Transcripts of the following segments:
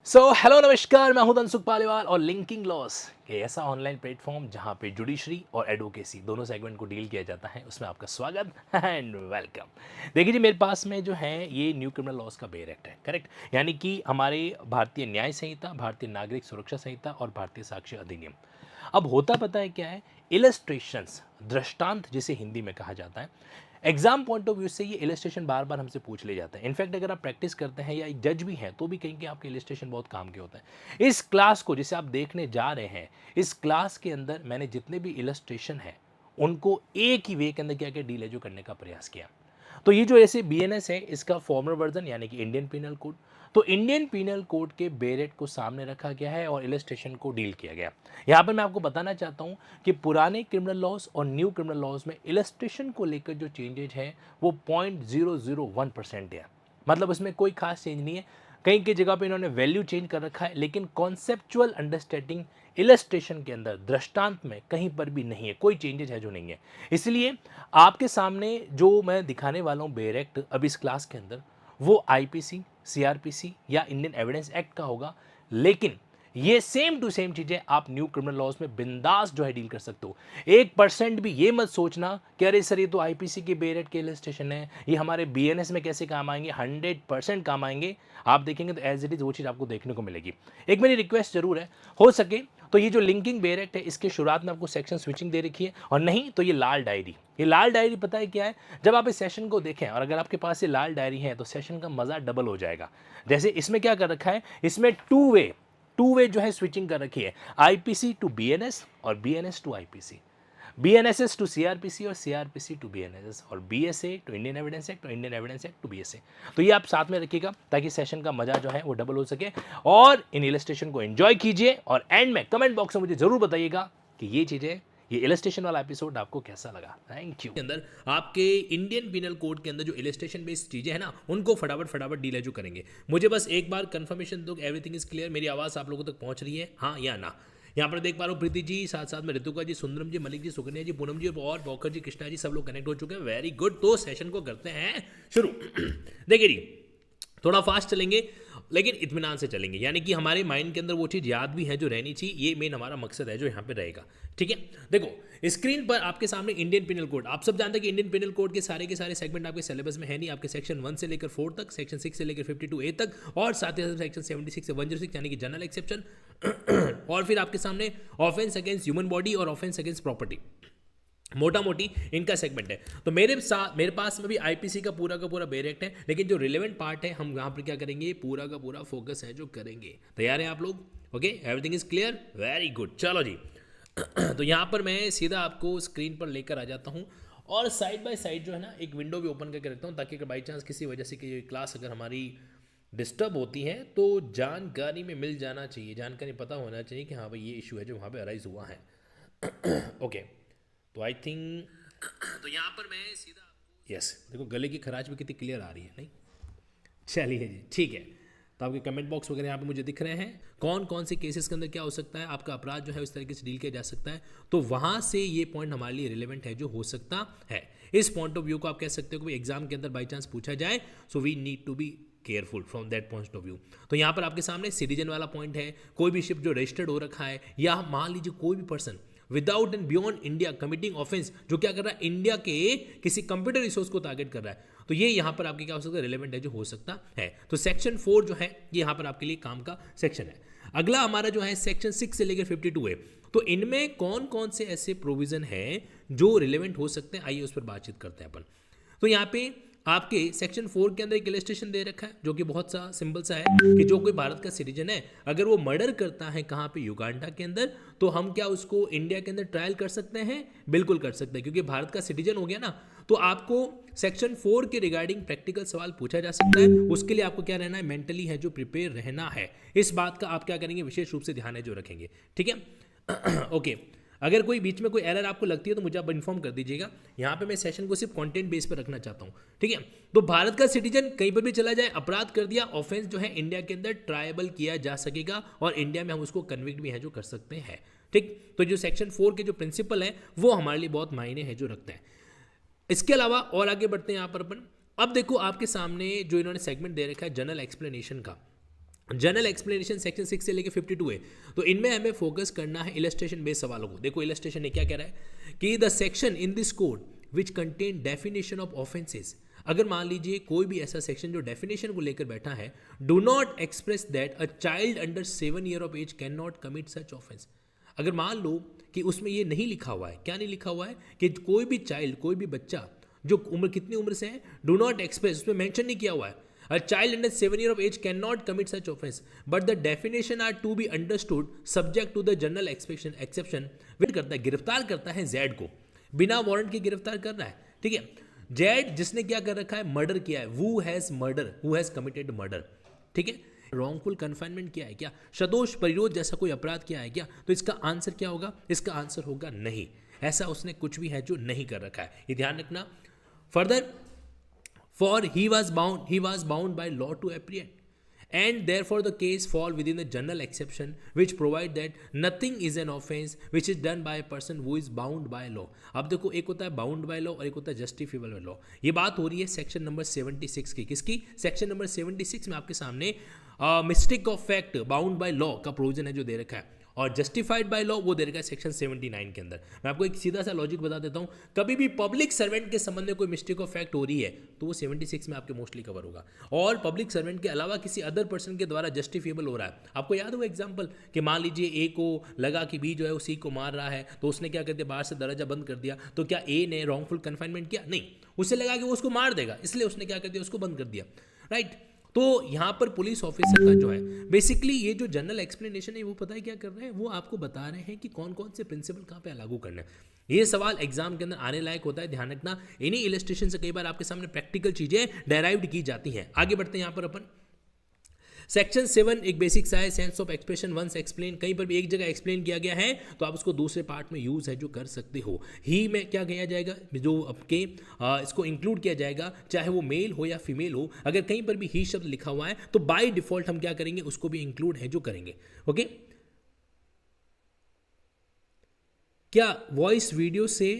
Hello नमस्कार, मैं हूं धनसुख पालीवाल और लिंकिंग लॉस ये ऐसा ऑनलाइन प्लेटफॉर्म जहां पे जुडिशरी और एडवोकेसी दोनों सेगमेंट को डील किया जाता है, उसमें आपका स्वागत एंड वेलकम। देखिए जी, मेरे पास में जो है ये न्यू क्रिमिनल लॉस का बेर एक्ट है, करेक्ट। यानी कि हमारे भारतीय न्याय संहिता, भारतीय नागरिक सुरक्षा संहिता और भारतीय साक्ष्य अधिनियम। अब होता पता है क्या है, इलस्ट्रेशंस, दृष्टांत जिसे हिंदी में कहा जाता है। एग्जाम पॉइंट ऑफ व्यू से ये इलस्ट्रेशन बार बार हमसे पूछ ले जाते हैं। इनफैक्ट अगर आप प्रैक्टिस करते हैं या एक जज भी हैं तो भी कहेंगे आपके इलस्ट्रेशन बहुत काम के होता है। इस क्लास को जिसे आप देखने जा रहे हैं, इस क्लास के अंदर मैंने जितने भी इलस्ट्रेशन हैं उनको एक ही वे के अंदर क्या क्या डील जो करने का प्रयास किया। तो ये जो ऐसे बीएनएस है, इसका फॉर्मल वर्जन यानी कि इंडियन पिनल कोड। तो इंडियन पिनल कोड के बेरेट को सामने रखा गया है और इलस्ट्रेशन को डील किया गया। यहाँ पर मैं आपको बताना चाहता हूँ कि पुराने क्रिमिनल लॉज और न्यू क्रिमिनल लॉज में इलस्ट्रेशन को लेकर जो चेंजेज है वो 0.001% है। मतलब उसमें कोई खास चेंज नहीं है। कहीं की जगह पे इन्होंने वैल्यू चेंज कर रखा है, लेकिन कॉन्सेप्चुअल अंडरस्टैंडिंग इलस्ट्रेशन के अंदर, दृष्टांत में कहीं पर भी नहीं है, कोई चेंजेस है जो नहीं है। इसलिए आपके सामने जो मैं दिखाने वाला हूँ बेरेक्ट अब इस क्लास के अंदर, वो आईपीसी, सीआरपीसी या इंडियन एविडेंस एक्ट का होगा। लेकिन ये सेम टू सेम चीजें आप न्यू क्रिमिनल लॉज में बिंदास जो है डील कर सकते हो। 1% भी ये मत सोचना कि अरे सर ये तो आईपीसी के बेरेट के इलस्ट्रेशन है, ये हमारे बीएनएस में कैसे काम आएंगे। 100% काम आएंगे। आप देखेंगे तो एज इट इज वो चीज आपको देखने को मिलेगी। एक मेरी रिक्वेस्ट जरूर है, हो सके तो ये जो लिंकिंग बेरेट है इसके शुरुआत में आपको सेक्शन स्विचिंग दे रखी है, और नहीं तो ये लाल डायरी। ये लाल डायरी पता है क्या है, जब आप इस सेशन को देखें और अगर आपके पास ये लाल डायरी है तो सेशन का मजा डबल हो जाएगा। जैसे इसमें क्या कर रखा है, इसमें टू वे जो है स्विचिंग कर रखी है, आईपीसी टू बीएनएस और BNS to IPC, BNSS to CrPC और सीआरपीसी टू बीएनएसएस, और BSA to Indian Evidence Act और Indian Evidence Act to BSA. तो ये आप साथ में रखिएगा ताकि सेशन का मजा जो है वो डबल हो सके, और इन इलस्ट्रेशन को एंजॉय कीजिए। और एंड में कमेंट बॉक्स में मुझे जरूर बताइएगा कि ये चीजें, ये इलस्ट्रेशन वाला एपिसोड आपको कैसा लगा। Thank you. अंदर आपके इंडियन पिनल कोड के अंदर जो इलस्ट्रेशन बेस्ड चीजें हैं ना, उनको फटाफट फटाफट डील जो करेंगे। मुझे बस एक बार कंफर्मेशन दो, एवरीथिंग इज क्लियर, मेरी आवाज आप लोगों तक पहुंच रही है, हाँ या ना। यहाँ पर देख पा रहा हूँ प्रीति जी, साथ साथ में ऋतुका जी, सुंदरम जी, मलिक जी, सुकन्या जी, पूनम जी और बौखर जी, कृष्णा जी, सब लोग कनेक्ट हो चुके हैं। Very good. तो सेशन को करते हैं शुरू। देखिए जी, थोड़ा फास्ट चलेंगे लेकिन इत्मीनान से चलेंगे, यानी कि हमारे माइंड के अंदर वो चीज़ याद भी है जो रहनी चाहिए। ये मेन हमारा मकसद है जो यहाँ पे रहेगा, ठीक है। देखो स्क्रीन पर आपके सामने इंडियन पिनल कोड, आप सब जानते हैं कि इंडियन पिनल कोड के सारे सेगमेंट आपके सिलेबस में है नहीं। आपके सेक्शन 1 से लेकर 4 तक, सेक्शन 6 से लेकर 52A तक, और साथ ही साथ सेक्शन 76 से 106 यानी कि जनरल एक्सेप्शन और फिर आपके सामने ऑफेंस अगेंस्ट ह्यूमन बॉडी और ऑफेंस अगेंस्ट प्रॉपर्टी, मोटा मोटी इनका सेगमेंट है। तो मेरे पास में भी आईपीसी का पूरा बेरेक्ट है, लेकिन जो रिलेवेंट पार्ट है हम यहाँ पर क्या करेंगे, पूरा का पूरा फोकस है जो करेंगे। तैयार हैं आप लोग? Okay, everything is clear, very good. चलो जी। तो यहाँ पर मैं सीधा आपको स्क्रीन पर लेकर आ जाता हूँ, और साइड बाय साइड जो है ना एक विंडो भी ओपन करके रखता हूँ, ताकि अगर बाई चांस किसी वजह से कि क्लास अगर हमारी डिस्टर्ब होती है तो जानकारी में मिल जाना चाहिए, जानकारी पता होना चाहिए कि हाँ भाई ये इशू है जो वहाँ पे अराइज हुआ है। ओके, तो आई थिंक तो यहाँ पर मैं सीधा आपको, यस देखो गले की खराश भी कितनी क्लियर आ रही है, नहीं? चलिए जी, ठीक है। तो आपके कमेंट बॉक्स वगैरह यहाँ पे मुझे दिख रहे हैं, कौन कौन से केसेस के अंदर क्या हो सकता है, आपका अपराध जो है उस तरीके से डील किया जा सकता है। तो वहाँ से ये पॉइंट हमारे लिए रिलेवेंट है जो हो सकता है। इस पॉइंट ऑफ व्यू को आप कह सकते हो कि एग्जाम के अंदर बाई चांस पूछा जाए, so we need to be careful from that point of view. तो यहाँ पर आपके सामने सिटीजन वाला पॉइंट है, कोई भी शिप जो रजिस्टर्ड हो रखा है, या मान लीजिए कोई भी person without and beyond India committing offence, जो क्या कर रहा है, इंडिया के किसी कंप्यूटर रिसोर्स को टारगेट कर रहा है, तो ये यहाँ पर आपके क्या हो सकता है, रिलेवेंट है जो हो सकता है। तो सेक्शन 4 जो है ये यहाँ पर आपके लिए काम का सेक्शन है। अगला हमारा जो है सेक्शन 6 से लेकर 52 है। तो इनमें कौन कौन से ऐसे प्रोविजन है जो रिलेवेंट हो सकते हैं, आइए उस पर बातचीत करते हैं अपन। तो यहाँ पे आपके सेक्शन 4 के अंदर एक इलस्ट्रेशन दे रखा है जो कि बहुत सा सिंपल सा है कि जो कोई भारत का सिटीजन है अगर वो मर्डर करता है कहाँ पे, युगांडा के अंदर, तो हम क्या उसको इंडिया के अंदर ट्रायल कर सकते हैं? बिल्कुल कर सकते हैं, क्योंकि भारत का सिटीजन हो गया ना। तो आपको सेक्शन 4 के रिगार्डिंग प्रैक्टिकल सवाल पूछा जा सकता है। उसके लिए आपको क्या रहना है, मेंटली है जो प्रिपेयर रहना है। इस बात का आप क्या करेंगे, विशेष रूप से ध्यान है जो रखेंगे, ठीक है। ओके, अगर कोई बीच में कोई एरर आपको लगती है तो मुझे आप इन्फॉर्म कर दीजिएगा। यहाँ पे मैं सेशन को सिर्फ कंटेंट बेस पर रखना चाहता हूँ, ठीक है। तो भारत का सिटीजन कहीं पर भी चला जाए, अपराध कर दिया, ऑफेंस जो है इंडिया के अंदर ट्रायबल किया जा सकेगा, और इंडिया में हम उसको कन्विक्ट भी है जो कर सकते हैं, ठीक। तो जो सेक्शन 4 के जो प्रिंसिपल है वो हमारे लिए बहुत मायने है जो रखते हैं। इसके अलावा और आगे बढ़ते हैं यहाँ पर अपन। अब देखो आपके सामने जो इन्होंने सेगमेंट दे रखा है जनरल एक्सप्लेनेशन का, जनरल एक्सप्लेनेशन सेक्शन 6 से लेके 52 है, तो इनमें हमें फोकस करना है इलस्ट्रेशन बेस्ड सवालों को। देखो इलस्ट्रेशन ने क्या कह रहा है कि the section in this code which contain definition of offences, अगर मान लीजिए कोई भी ऐसा सेक्शन जो डेफिनेशन को लेकर बैठा है, do not express that a child under 7 year of age can not commit such offence. अगर मान लो कि उसमें ये नहीं लिखा हुआ है, क्या नहीं लिखा हुआ है कि कोई भी चाइल्ड, कोई भी बच्चा जो उम्र कितनी उम्र से है, डू नॉट एक्सप्रेस, उसमें मेंशन नहीं किया हुआ है a child under 7 year of age cannot commit such offense, but the definition are to be understood subject to the general exception which करता है, गिरफ्तार करता है जेड को, बिना वारंट के गिरफ्तार कर रहा है, ठीक है। जेड जिसने क्या कर रखा है, मर्डर किया है, who has committed murder, ठीक है। रॉन्गफुल कन्फाइनमेंट किया है क्या, सदोष परिरोध जैसा कोई अपराध किया है क्या, तो इसका आंसर क्या होगा, इसका आंसर होगा नहीं, ऐसा उसने कुछ भी है जो नहीं कर रखा है, ये ध्यान रखना। Further, for he was bound by law to apprehend, and therefore the case fall within the general exception which provide that nothing is an offense which is done by a person who is bound by law। अब देखो एक होता है bound by law और एक होता है justifiable by law. ये बात हो रही है सेक्शन नंबर 76 की, किसकी, सेक्शन नंबर 76 में आपके सामने mistake of fact bound by law का प्रोविजन है जो दे रखा है, और जस्टिफाइड बाय लॉ वो दे रखा है सेक्शन 79 के अंदर। मैं आपको एक सीधा सा लॉजिक बता देता हूँ, कभी भी पब्लिक सर्वेंट के संबंध में कोई मिस्टेक ऑफ फैक्ट हो रही है तो वो 76 में आपके मोस्टली कवर होगा, और पब्लिक सर्वेंट के अलावा किसी अदर पर्सन के द्वारा जस्टिफिएबल हो रहा है। आपको याद होगा एग्जाम्पल कि मान लीजिए ए को लगा कि बी जो है वो सी को मार रहा है, तो उसने क्या कर दिया, बाहर से दरवाजा बंद कर दिया, तो क्या ए ने रॉन्गफुल कन्फाइनमेंट किया, नहीं, उसे लगा कि वो उसको मार देगा, इसलिए उसने क्या कर दिया, उसको बंद कर दिया, राइट। तो यहाँ पर पुलिस ऑफिसर का जो है बेसिकली ये जो जनरल एक्सप्लेनेशन है वो पता है क्या कर रहे हैं, वो आपको बता रहे हैं कि कौन कौन से प्रिंसिपल कहाँ पे लागू करना है। ये सवाल एग्जाम के अंदर आने लायक होता है, ध्यान रखना। इन्हीं इलस्ट्रेशन से कई बार आपके सामने प्रैक्टिकल चीजें डेराइव्ड की जाती हैं। आगे बढ़ते हैं यहाँ पर अपन। सेक्शन 7 एक बेसिक सा है, sense of expression once explain, कहीं पर भी एक जगह एक्सप्लेन किया गया है तो आप उसको दूसरे पार्ट में यूज है जो कर सकते हो। ही में क्या किया जाएगा, जो आपके इसको इंक्लूड किया जाएगा, चाहे वो मेल हो या फीमेल हो, अगर कहीं पर भी ही शब्द लिखा हुआ है तो बाय डिफॉल्ट हम क्या करेंगे, उसको भी इंक्लूड है जो करेंगे। ओके, क्या वॉइस वीडियो से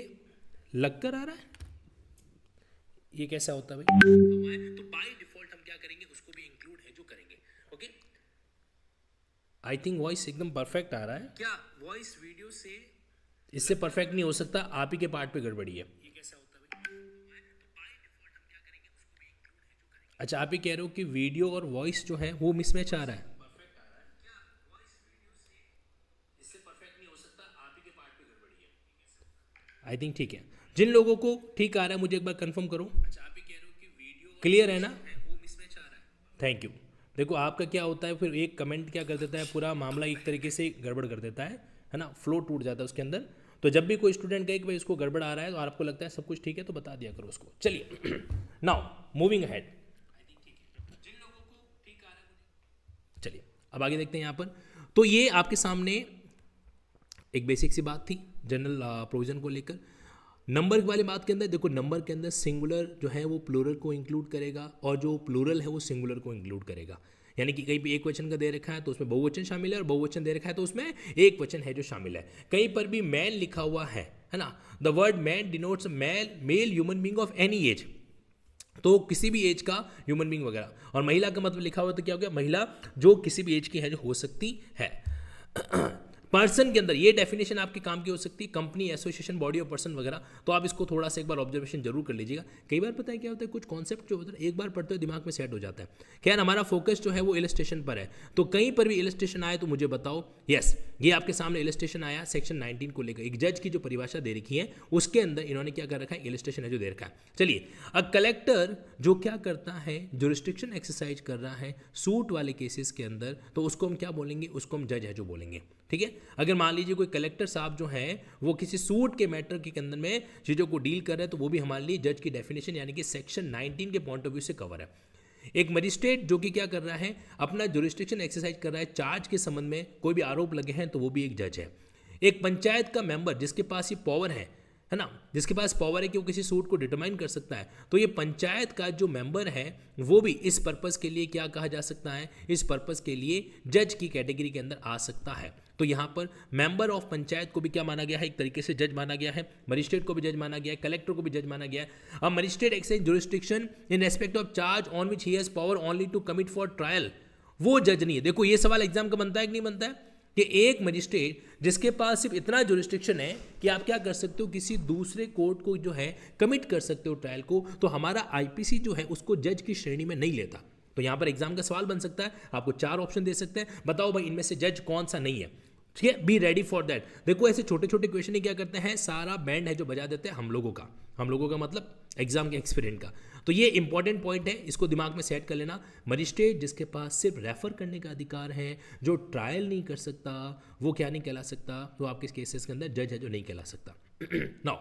लगकर आ रहा है, ये कैसा होता है भाई, तो बाय डिफॉल्ट हम क्या करेंगे, उसको भी इंक्लूड है जो करेंगे। ओके, आई थिंक वॉइस एकदम परफेक्ट आ रहा है, क्या वॉइस वीडियो से इससे परफेक्ट नहीं हो सकता, आप ही के पार्ट पे गड़बड़ी है, ये कैसा होता है भाई, तो बाय डिफॉल्ट हम क्या करेंगे, उसको भी इंक्लूड है जो करेंगे। अच्छा, आप ही कह रहे हो कि वीडियो और वॉइस जो है वो मिसमैच आ रहा है, परफेक्ट आ रहा है, क्या वॉइस वीडियो से इससे परफेक्ट नहीं हो सकता, आप ही के पार्ट पे गड़बड़ी है। आई थिंक ठीक है, जिन लोगों को ठीक आ रहा है मुझे एक बार कंफर्म करो। अच्छा, आप ही कह रहे हो कि वीडियो क्लियर है ना, वो मिसमैच आ रहा है, थैंक यू। देखो आपका क्या होता है, फिर एक कमेंट क्या कर देता है, पूरा मामला एक तरीके से गड़बड़ कर देता है ना, फ्लो टूट जाता है उसके अंदर। तो जब भी कोई स्टूडेंट कहे कि भाई इसको गड़बड़ आ रहा है, तो आपको लगता है सब कुछ ठीक है, तो बता दिया करो उसको। चलिए नाउ मूविंग अहेड, जिन लोगों को ठीक आ रहा है, चलिए अब आगे देखते हैं यहाँ पर। तो ये आपके सामने एक बेसिक सी बात थी जनरल प्रोविजन को लेकर। नंबर वाली बात के अंदर देखो, नंबर के अंदर सिंगुलर जो है वो प्लूरल को इंक्लूड करेगा, और जो प्लूरल है वो सिंगुलर को इंक्लूड करेगा। यानी कि कहीं भी एक वचन का दे रखा है तो उसमें बहुवचन शामिल है, और बहुवचन दे रखा है तो उसमें एक वचन है जो शामिल है। कहीं पर भी मैन लिखा हुआ है ना, the word man denotes male human being of any age, तो किसी भी एज का ह्यूमन बीइंग वगैरह, और महिला का मतलब लिखा हुआ तो क्या हो गया, महिला जो किसी भी एज की है जो हो सकती है। पर्सन के अंदर ये डेफिनेशन आपके काम की हो सकती है, company, association, body of person वगैरह, तो आप इसको थोड़ा सा एक बार ऑब्जर्वेशन जरूर कर लीजिएगा। कई बार पता है क्या होता है, कुछ कॉन्सेप्ट जो होता है एक बार पढ़ते हुए दिमाग में सेट हो जाता है। खैर हमारा फोकस जो है वो इलस्ट्रेशन पर है, तो कहीं पर भी इलस्ट्रेशन आए तो मुझे बताओ। यस, ये आपके सामने इलस्ट्रेशन आया सेक्शन 19 को लेकर, एक जज की जो परिभाषा दे रखी है उसके अंदर इन्होंने क्या कर रखा है, इलस्ट्रेशन है जो दे रखा है। चलिए, अ कलेक्टर जो क्या करता है, जुरिस्डिक्शन एक्सरसाइज कर रहा है सूट वाले केसेस के अंदर, तो उसको हम क्या बोलेंगे, उसको हम जज है जो बोलेंगे। ठीक है, अगर मान लीजिए कोई कलेक्टर साहब जो है वो किसी सूट के मैटर के अंदर में चीज़ों को डील कर रहे हैं, तो वो भी हमारे लिए जज की डेफिनेशन यानी कि सेक्शन 19 के पॉइंट ऑफ व्यू से कवर है। एक मजिस्ट्रेट जो कि क्या कर रहा है, अपना जुरिस्डिक्शन एक्सरसाइज कर रहा है, चार्ज के संबंध में कोई भी आरोप लगे हैं तो वो भी एक जज है। एक पंचायत का मेंबर जिसके पास ये पावर है ना, जिसके पास पावर है कि वो किसी सूट को डिटरमाइन कर सकता है, तो ये पंचायत का जो मेंबर है वो भी इस पर्पस के लिए क्या कहा जा सकता है, इस पर्पस के लिए जज की कैटेगरी के अंदर आ सकता है। तो यहाँ पर मेंबर ऑफ पंचायत को भी क्या माना गया है, एक तरीके से जज माना गया है, मजिस्ट्रेट को भी जज माना गया है, कलेक्टर को भी जज माना गया है। अब magistrate exercise jurisdiction in respect of charge on which he has power only to commit for trial, वो जज नहीं है। देखो ये सवाल एग्जाम का बनता है कि नहीं बनता है कि एक मजिस्ट्रेट जिसके पास सिर्फ इतना जुरिस्डिक्शन है कि आप क्या कर सकते हो, किसी दूसरे कोर्ट को जो है कमिट कर सकते हो ट्रायल को, तो हमारा आईपीसी जो है उसको जज की श्रेणी में नहीं लेता। तो यहां पर एग्जाम का सवाल बन सकता है, आपको 4 ऑप्शन दे सकते हैं, बताओ भाई इनमें से जज कौन सा नहीं है। ठीक है, बी रेडी फॉर दैट। देखो ऐसे छोटे छोटे क्वेश्चन ही क्या करते हैं, सारा बैंड है जो बजा देते हैं हम लोगों का मतलब एग्जाम के एक्सपीरियंस का। तो ये इंपॉर्टेंट पॉइंट है, इसको दिमाग में सेट कर लेना। मजिस्ट्रेट जिसके पास सिर्फ रेफर करने का अधिकार है, जो ट्रायल नहीं कर सकता, वो क्या नहीं कहला सकता, तो आपके केसेस के अंदर जज है जो नहीं कहला सकता। Now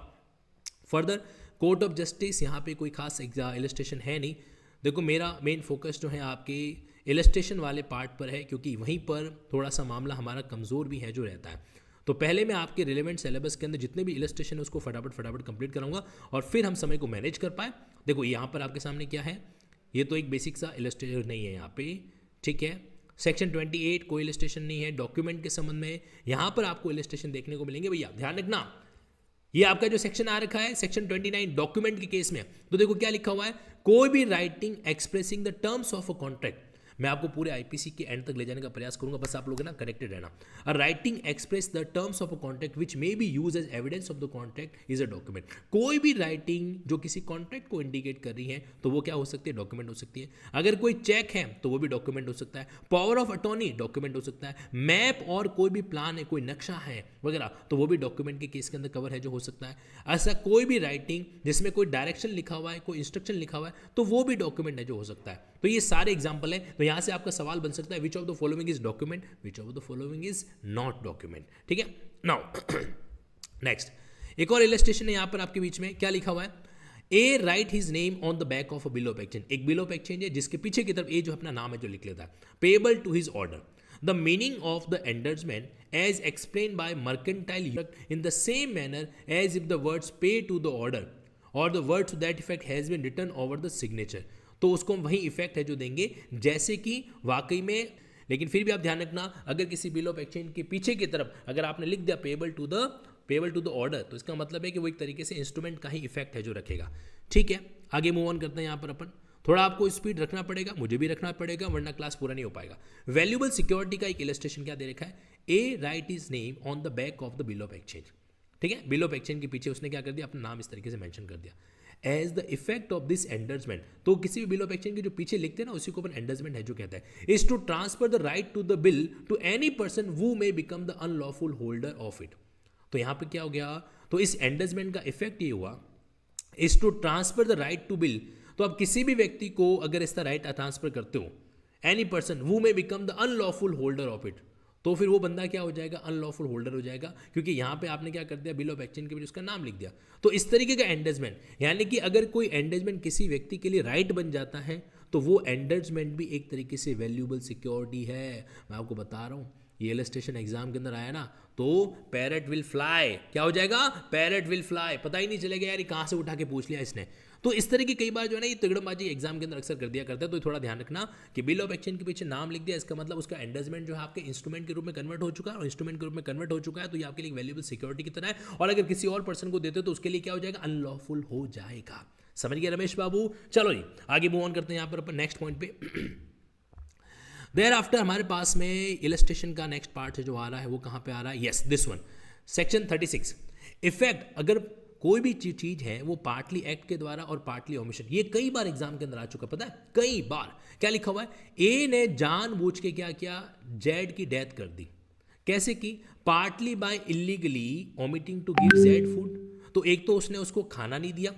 further court of justice, यहाँ पे कोई खास इलस्ट्रेशन है नहीं। देखो मेरा मेन फोकस जो है आपके इलस्ट्रेशन वाले पार्ट पर है, क्योंकि वहीं पर थोड़ा सा मामला हमारा कमज़ोर भी है जो रहता है। तो पहले मैं आपके रिलेवेंट सिलेबस के अंदर जितने भी इलस्ट्रेशन है उसको फटाफट कंप्लीट कराऊंगा और फिर हम समय को मैनेज कर पाए। देखो यहाँ पर आपके सामने क्या है, ये तो एक बेसिक सा इलस्ट्रेशन नहीं है यहाँ पे, ठीक है। सेक्शन 28 कोई इलस्ट्रेशन नहीं है। डॉक्यूमेंट के संबंध में यहाँ पर आपको इलस्ट्रेशन देखने को मिलेंगे। भैया ध्यान रखना, ये आपका जो सेक्शन आ रखा है सेक्शन 29 डॉक्यूमेंट के केस में, तो देखो क्या लिखा हुआ है, कोई भी writing expressing the terms of a contract. मैं आपको पूरे आईपीसी के एंड तक ले जाने का प्रयास करूंगा, बस आप लोग ना कनेक्टेड रहना। A writing express the terms of a contract which may be used as evidence of the contract is a document. कोई भी राइटिंग जो किसी कॉन्ट्रैक्ट को इंडिकेट कर रही है तो वो क्या हो सकती है, डॉक्यूमेंट हो सकती है। अगर कोई चेक है तो वो भी डॉक्यूमेंट हो सकता है। पावर ऑफ अटॉर्नी डॉक्यूमेंट हो सकता है। मैप और कोई भी प्लान है, कोई नक्शा है वगैरह, तो वो भी डॉक्यूमेंट के केस के अंदर कवर है जो हो सकता है। ऐसा कोई भी राइटिंग जिसमें कोई डायरेक्शन लिखा हुआ है, कोई इंस्ट्रक्शन लिखा हुआ है, तो वो भी डॉक्यूमेंट है जो हो सकता है। तो ये सारे एग्जाम्पल है। तो यहां से आपका सवाल बन सकता है which of the following is document, which of the following is not document. ठीक है, नाउ नेक्स्ट एक और इलस्ट्रेशन है यहां पर आपके बीच में, क्या लिखा हुआ है, A write his name on the back of a bill of exchange. एक बिल ऑफ एक्सचेंज है जिसके पीछे की तरफ ए जो अपना नाम है जो लिख लेता है, payable to his order. The meaning of the endorsement as explained by mercantile in the same manner as if the words pay to the order or the words to that effect has been written over the signature। तो उसको हम वही effect है जो देंगे जैसे कि वाकई में। लेकिन फिर भी आप ध्यान रखना, अगर किसी बिल ऑफ एक्सचेंज के पीछे की तरफ अगर आपने लिख दिया पेएबल टू द ऑर्डर, तो इसका मतलब है कि वो एक तरीके से इंस्ट्रूमेंट का ही इफेक्ट है जो रखेगा। ठीक है, आगे मूव ऑन करते हैं। यहाँ पर अपन थोड़ा आपको स्पीड रखना पड़ेगा, मुझे भी रखना पड़ेगा, वरना क्लास पूरा नहीं हो पाएगा। वैल्यूएबल सिक्योरिटी का एक इलस्ट्रेशन क्या दे रखा है, A write his name on the back of the bill of exchange. ठीक है, बिल ऑफ एक्सचेंज के पीछे उसने क्या कर दिया, अपना नाम इस तरीके से मेंशन कर दिया, as the effect of this endorsement. तो किसी भी बिल ऑफ एक्सचेंज के जो पीछे लिखते हैं ना, उसी को अपन एंडर्समेंट है जो कहता है, is to transfer the right to the bill to any person who may become the unlawful holder of it। तो यहां पे क्या हो गया, तो इस एंडर्समेंट का इफेक्ट ये हुआ, is to transfer the right to bill. तो आप किसी भी व्यक्ति को अगर इसका राइट ट्रांसफर करते हो, any person who may become the unlawful holder of it, तो फिर वो बंदा क्या हो जाएगा, अनलॉफुल होल्डर हो जाएगा, क्योंकि यहाँ पे आपने क्या कर दिया, बिल ऑफ एक्सचेंज के बीच उसका नाम लिख दिया। तो इस तरीके का एंडर्समेंट, यानी कि अगर कोई एंडर्समेंट किसी व्यक्ति के लिए राइट बन जाता है तो वो एंडर्समेंट भी एक तरीके से वैल्यूएबल सिक्योरिटी है। मैं आपको बता रहा हूँ, ये इलस्ट्रेशन एग्जाम के अंदर आया ना, तो पैरेट विल फ्लाई, क्या हो जाएगा, पैरेट विल फ्लाई, पता ही नहीं चलेगा यार ये कहाँ से उठा के पूछ लिया इसने। तो इस तरह की कई बार जो है ना ये तिगड़मबाजी एग्जाम के अंदर अक्सर कर दिया करता है। तो थोड़ा ध्यान रखना कि बिल ऑफ एक्सचेंज के पीछे नाम लिख दिया, इसका मतलब उसका एंडर्समेंट जो है आपके इंस्ट्रूमेंट के रूप में कन्वर्ट हो चुका है, और इंस्ट्रूमेंट के रूप में कन्वर्ट हो चुका है तो ये आपके लिए वैल्यूएबल सिक्योरिटी की तरह है। और अगर किसी और पर्सन को देते हो तो उसके लिए क्या हो जाएगा, अनलॉफुल हो जाएगा। समझ गए रमेश बाबू? चलो जी आगे मूव ऑन करते हैं यहाँ पर अपन नेक्स्ट पॉइंट पे। देयर आफ्टर हमारे पास में इलस्ट्रेशन का नेक्स्ट पार्ट है जो आ रहा है, वो कहाँ पे आ रहा है, yes this one, section 36 effect. अगर कोई भी चीज है वो पार्टली एक्ट के द्वारा और पार्टली ओमिशन, ये कई बार एग्जाम के अंदर आ चुका, पता है कई बार। क्या लिखा हुआ है, ए ने जानबूझ के क्या किया, जेड की डेथ कर दी। कैसे की, partly by illegally omitting to give Z food. तो एक तो उसने उसको खाना नहीं दिया,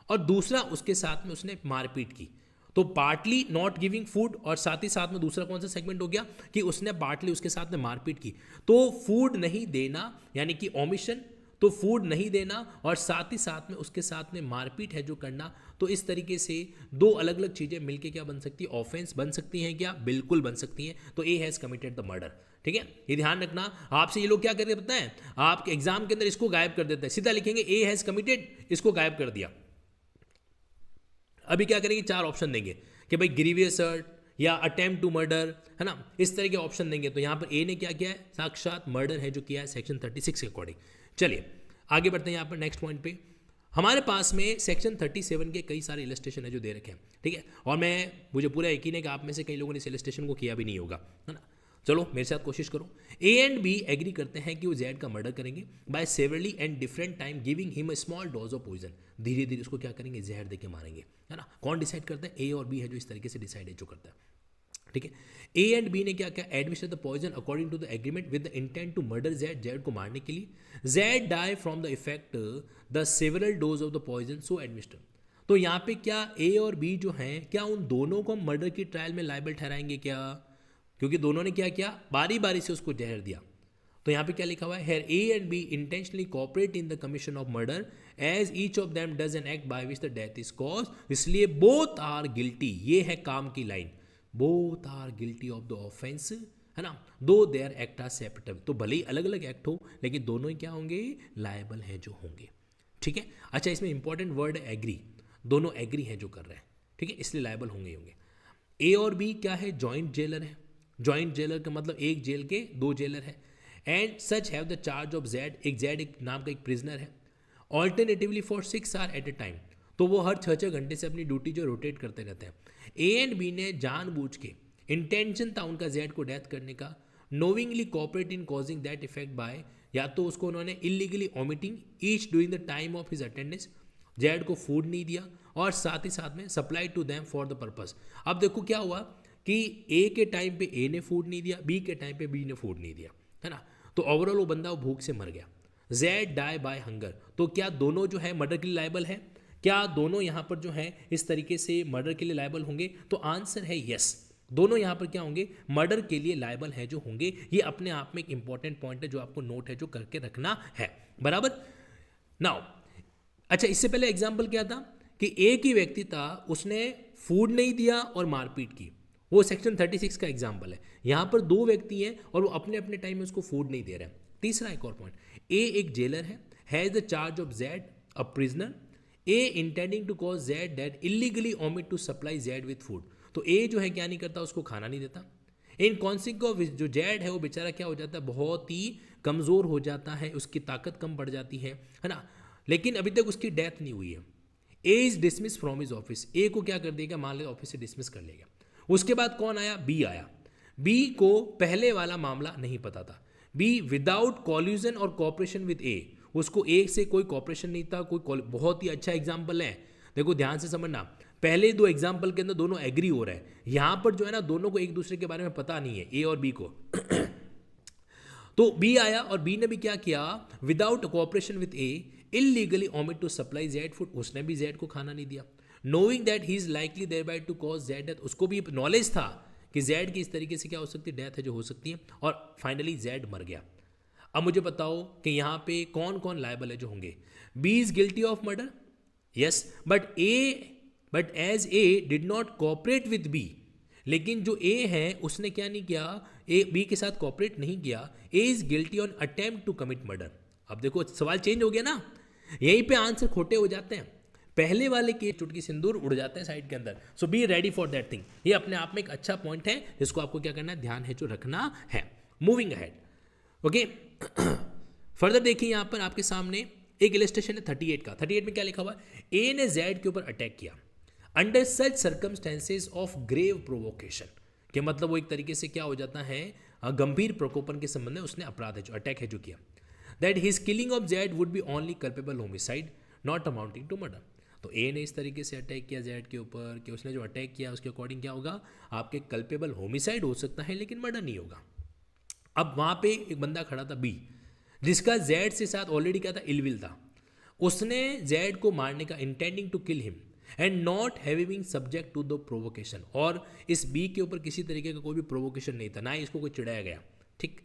और दूसरा उसके साथ में उसने मारपीट की। तो पार्टली नॉट गिविंग फूड, और साथ ही साथ में दूसरा कौन सा सेगमेंट हो गया कि उसने पार्टली उसके साथ में मारपीट की। तो फूड नहीं देना यानी कि ओमिशन, तो फूड नहीं देना और साथ ही साथ में उसके साथ में मारपीट है जो करना। तो इस तरीके से दो अलग अलग चीजें मिलके क्या बन सकती है, ऑफेंस बन सकती हैं। क्या, बिल्कुल बन सकती हैं। तो A has committed the murder. ठीक है, ये ध्यान रखना। आपसे ये लोग क्या करते पता है, आपके एग्जाम के अंदर इसको गायब कर देते हैं, सीधा लिखेंगे ए हैज कमिटेड, इसको गायब कर दिया। अभी क्या करेंगे, 4 ऑप्शन देंगे कि भाई ग्रीवियस हर्ट या अटेम्प्ट टू मर्डर, है ना, इस तरह के ऑप्शन देंगे। तो यहां पर ए ने क्या किया है, साक्षात मर्डर है जो किया है सेक्शन 36 के अकॉर्डिंग। चलिए आगे बढ़ते हैं यहाँ पर नेक्स्ट पॉइंट पे। हमारे पास में सेक्शन 37 के कई सारे इलस्ट्रेशन है जो दे रखे हैं, ठीक है, और मुझे पूरा यकीन है कि आप में से कई लोगों ने इस इलस्ट्रेशन को किया भी नहीं होगा, है ना। चलो मेरे साथ कोशिश करो। ए एंड बी एग्री करते हैं कि वो जेड का मर्डर करेंगे by severally and different time giving him a small dose of poison. धीरे धीरे उसको क्या करेंगे, जहर देके मारेंगे, है ना। कौन डिसाइड करता है, ए और बी है जो इस तरीके से डिसाइड है जो करता है, ठीक है। ए एंड बी ने क्या किया, administer the poison according to the agreement with the intent to murder Z, Z को मारने के लिए। Z die from the effect the several dose of the poison so administer. तो यहाँ पे क्या ए और बी जो हैं, क्या उन दोनों को मर्डर की ट्रायल में लायबल ठहराएंगे क्या, क्योंकि दोनों ने क्या किया, बारी बारी से उसको जहर दिया। तो यहाँ पे क्या लिखा हुआ है, here A and B intentionally cooperate in the commission of murder as each of them does an act by which the death is cause, इसलिए बोथ आर गिल्टी। ये है काम की line, both are guilty of the offence, है ना, दो their act are separate. तो भले ही अलग अलग एक्ट हो लेकिन दोनों ही क्या होंगे, लायबल हैं जो होंगे, ठीक है। अच्छा, इसमें इंपॉर्टेंट वर्ड है एग्री, दोनों एग्री हैं जो कर रहे हैं, ठीक है, इसलिए लायबल होंगे ही होंगे। ए और बी क्या है, जॉइंट जेलर है। जॉइंट जेलर का मतलब एक जेल के दो जेलर है। And such have the charge of Z, एक जेड एक नाम का एक प्रिजनर है। Alternatively for 6 hour at a time, तो वो हर 6 घंटे से अपनी ड्यूटी जो रोटेट करते रहते हैं। ए एंड बी ने जानबूझ के, इंटेंशन था उनका जेड को डेथ करने का, knowingly cooperate in causing that effect by, या तो उसको उन्होंने illegally omitting each during the time of his attendance, Z को फूड नहीं दिया, और साथ ही साथ में supply to them for the purpose. अब देखो क्या हुआ कि ए के टाइम पे ए ने फूड नहीं दिया, बी के टाइम पे बी ने फूड नहीं दिया, है ना। तो ओवरऑल वो बंदा वो भूख से मर गया। जेड डाई बाय हंगर, तो क्या दोनों जो है मर्डर के लिए लायबल है, क्या दोनों यहाँ पर जो है इस तरीके से मर्डर के लिए लायबल होंगे, तो आंसर है यस, दोनों यहाँ पर क्या होंगे, मर्डर के लिए लायबल है जो होंगे। ये अपने आप में एक इंपॉर्टेंट पॉइंट है जो आपको नोट है जो करके रखना है, बराबर। नाउ अच्छा, इससे पहले एग्जाम्पल क्या था कि एक ही व्यक्ति था, उसने फूड नहीं दिया और मारपीट की, वो सेक्शन 36 का एग्जाम्पल है। यहाँ पर दो व्यक्ति हैं और वो अपने अपने टाइम में उसको फूड नहीं दे रहे हैं। तीसरा एक और पॉइंट, ए एक जेलर है, has the charge of Z a prisoner, A intending to cause Z dead illegally omit to supply Z with food. तो ए जो है क्या नहीं करता, उसको खाना नहीं देता। इन कॉन्सिक्वेंस जो जेड है वो बेचारा क्या हो जाता है, बहुत ही कमज़ोर हो जाता है, उसकी ताकत कम पड़ जाती है ना, लेकिन अभी तक उसकी डेथ नहीं हुई है। A is dismiss from his office, A को क्या कर देगा, मान लो ऑफिस से डिसमिस कर लेगा। उसके बाद कौन आया, बी आया। बी को पहले वाला मामला नहीं पता था। बी विदाउट कॉल्यूजन और कॉपरेशन विद ए, उसको ए से कोई कॉपरेशन नहीं था, कोई बहुत ही अच्छा एग्जाम्पल है। देखो ध्यान से समझना, पहले दो एग्जाम्पल के अंदर दोनों एग्री हो रहे हैं, यहां पर जो है ना दोनों को एक दूसरे के बारे में पता नहीं है, ए और बी को। तो बी आया और बी ने भी क्या किया, without cooperation with A illegally omit to supply Z food, उसने भी जेड को खाना नहीं दिया। Knowing that he is likely thereby to cause Z death, उसको भी नॉलेज था कि जेड की इस तरीके से क्या हो सकती है, डेथ है जो हो सकती है, और फाइनली जेड मर गया। अब मुझे बताओ कि यहाँ पे कौन कौन लायबल है जो होंगे। B is guilty of murder, yes, but as A did not cooperate with B, लेकिन जो ए है उसने क्या नहीं किया, ए बी के साथ कोऑपरेट नहीं किया। A is guilty on attempt to commit murder. अब देखो सवाल चेंज हो गया ना, यहीं पे आंसर खोटे हो जाते हैं, पहले वाले के चुटकी सिंदूर उड़ जाते हैं साइड के अंदर। So be ready for that thing, ये अपने आप में एक अच्छा पॉइंट है जिसको आपको क्या करना है, ध्यान है जो रखना है। Moving ahead, okay. फर्दर देखिए यहाँ पर आपके सामने एक इलस्ट्रेशन है 38 का। 38 में क्या लिखा हुआ है, ए ने जेड के ऊपर अटैक किया under such circumstances of grave provocation, के मतलब वो एक तरीके से क्या हो जाता है, गंभीर प्रकोपन के संबंध में उसने अपराध है जो अटैक है जो किया। That his killing of Z would be only culpable homicide not amounting to murder. तो ए ने इस तरीके से अटैक किया जेड के ऊपर कि उसने जो अटैक किया उसके अकॉर्डिंग क्या होगा, आपके कल्पेबल होमिसाइड हो सकता है लेकिन मर्डर नहीं होगा। अब वहाँ पे एक बंदा खड़ा था बी, जिसका जेड से साथ ऑलरेडी क्या था, इलविल था। उसने जेड को मारने का, intending to kill him and not having subject to the provocation, और इस बी के ऊपर किसी तरीके का कोई भी प्रोवोकेशन नहीं था, ना ही इसको कोई चिढ़ाया गया। ठीक,